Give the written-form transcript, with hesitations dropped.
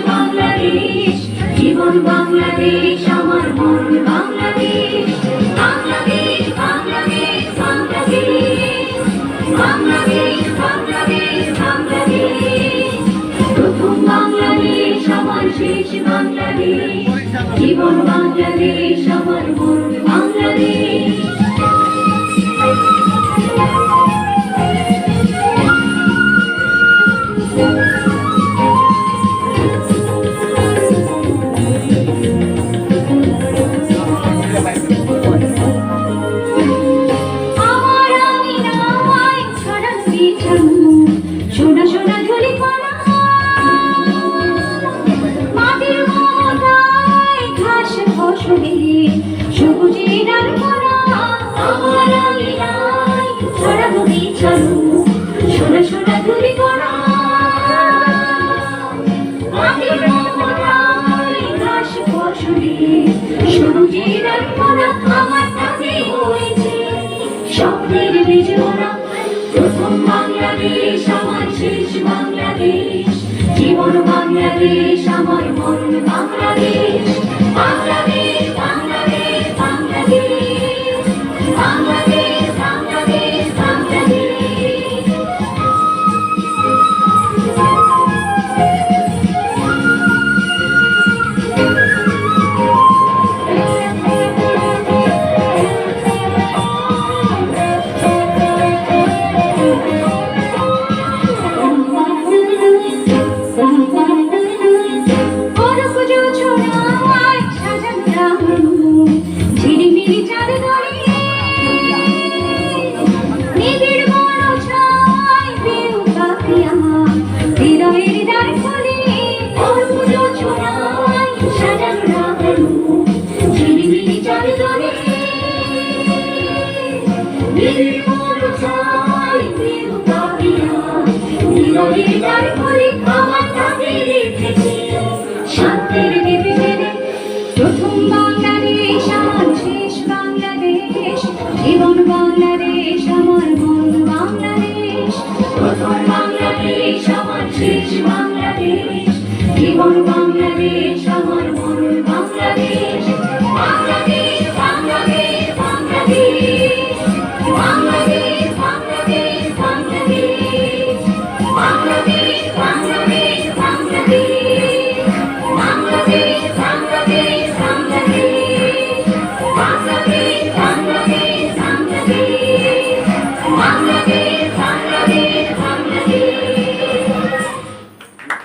বাংলাদেশ, জীবন বাংলাদেশ, আমার মন বাংলাদেশ। বাংলাদেশ বাংলাদেশ বাংলাদেশ, বাংলাদেশ বাংলাদেশ বাংলাদেশ। প্রথম বাংলাদেশ আমার শেষ বাংলাদেশ, জীবন বাংলাদেশ, আমার মন বাংলাদেশ। সোনা সোনা ঝুলি পড়া মাটির মমতায় ঘাস ফসলে সবুজের আর পড়া। আমার আঙিনায় ছড়ানো বিছানো সোনা সোনা ঝুলি পড়া মাটির মমতায় ঘাস ফসলে সবুজের আর পড়া। আমার কাছে হয়েছে স্বপ্নের বীজ ভরা। প্রথম বাংলাদেশ আমার শেষ বাংলাদেশ, জীবন বাংলাদেশ, আমার মন বাংলাদেশ। বাংলাদেশ বাংলাদেশ বাংলাদেশ, বাংলাদেশ বাংলাদেশ বাংলাদেশ। You're